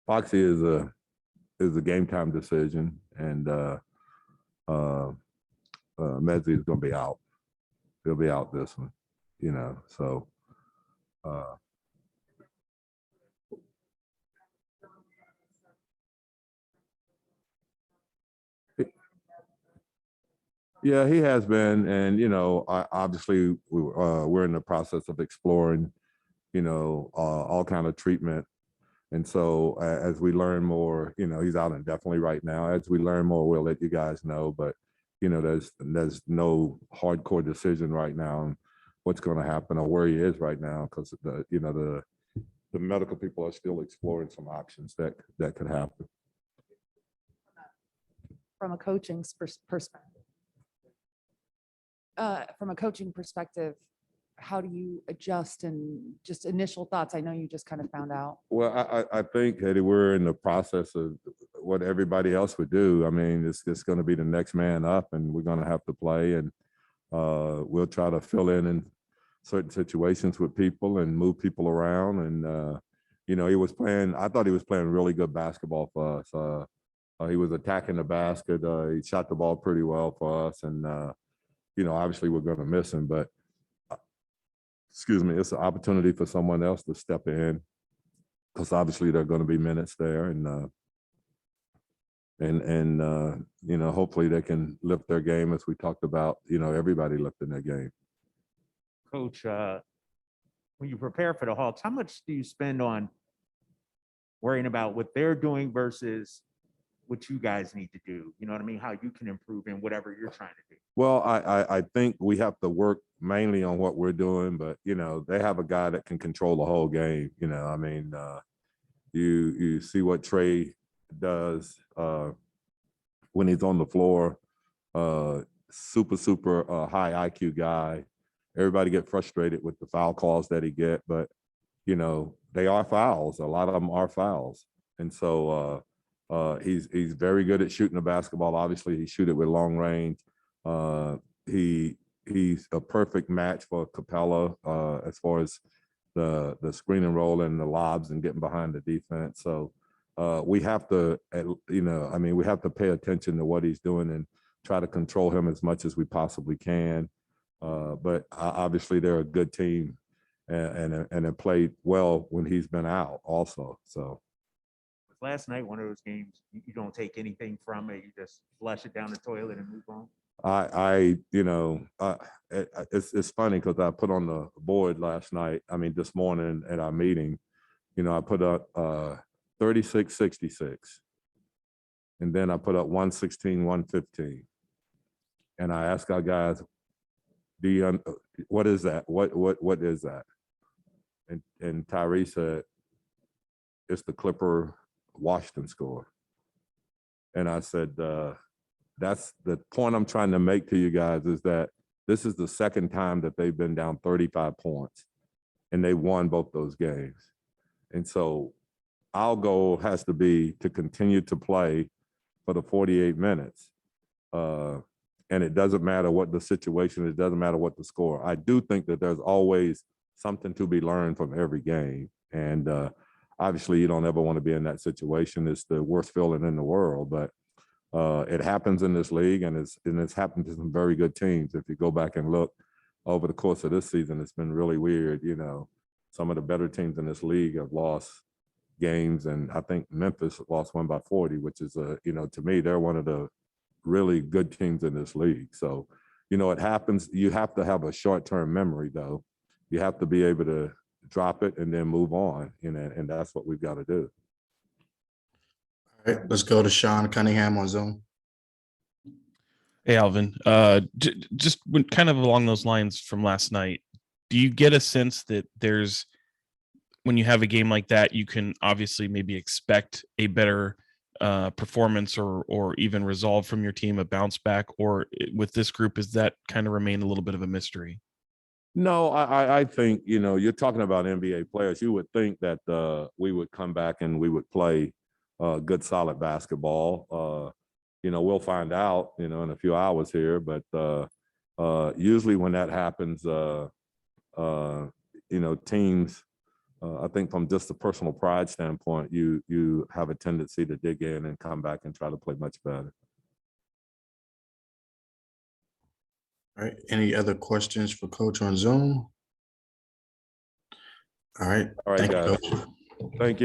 Foxy is a game time decision, and Mezzi is going to be out. He'll be out this one, so. Yeah, he has been, and obviously we're in the process of exploring, all kind of treatment, and so as we learn more, he's out indefinitely right now. As we learn more, we'll let you guys know. But there's no hardcore decision right now on what's going to happen or where he is right now, because the medical people are still exploring some options that could happen. From a coaching perspective. From a coaching perspective, how do you adjust, and just initial thoughts? I know you just kind of found out. Well, I think that we're in the process of what everybody else would do. I mean, it's going to be the next man up, and we're going to have to play, and we'll try to fill in certain situations with people and move people around. And, he was playing, I thought he was playing really good basketball for us. He was attacking the basket. He shot the ball pretty well for us. And, obviously we're going to miss him, but excuse me, it's an opportunity for someone else to step in, because obviously there are going to be minutes there, and hopefully they can lift their game, as we talked about, everybody lifting their game. Coach, when you prepare for the Hawks, how much do you spend on worrying about what they're doing versus what you guys need to do? You know what I mean? How you can improve in whatever you're trying to do. Well, I think we have to work mainly on what we're doing, but they have a guy that can control the whole game. I mean, you see what Trey does when he's on the floor. Super high IQ guy. Everybody get frustrated with the foul calls that he get, but they are fouls. A lot of them are fouls, and so he's very good at shooting the basketball. Obviously, he shoot it with long range. He's a perfect match for Capella as far as the screen and roll and the lobs and getting behind the defense. So we have to, we have to pay attention to what he's doing and try to control him as much as we possibly can. But obviously they're a good team and have played well when he's been out also. So last night, one of those games, you don't take anything from it. You just flush it down the toilet and move on. It's funny because I put on the board last night. I mean, this morning at our meeting, I put up 36-66, and then I put up 116-115, and I asked our guys, what is that? What is that? And Tyree said, it's the Clipper Washington score. And I said, that's the point I'm trying to make to you guys, is that this is the second time that they've been down 35 points and they won both those games. And so our goal has to be to continue to play for the 48 minutes. And it doesn't matter what the situation, it doesn't matter what the score. I do think that there's always something to be learned from every game. And obviously you don't ever want to be in that situation. It's the worst feeling in the world, but it happens in this league, and it's happened to some very good teams. If you go back and look over the course of this season, it's been really weird. Some of the better teams in this league have lost games, and I think Memphis lost one by 40, which is to me, they're one of the really good teams in this league. So, it happens. You have to have a short-term memory, though. You have to be able to drop it and then move on, and that's what we've got to do. All right, let's go to Sean Cunningham on Zoom. Hey, Alvin. Just kind of along those lines from last night, do you get a sense that when you have a game like that, you can obviously maybe expect a better performance or even resolve from your team, a bounce back, or with this group, is that kind of remain a little bit of a mystery? No, I think, you're talking about NBA players. You would think that we would come back and we would play good, solid basketball. we'll find out, in a few hours here, but usually when that happens, teams, I think from just a personal pride standpoint, you have a tendency to dig in and come back and try to play much better. All right, any other questions for Coach on Zoom? All right, All right, thank you, guys. Coach. Thank you.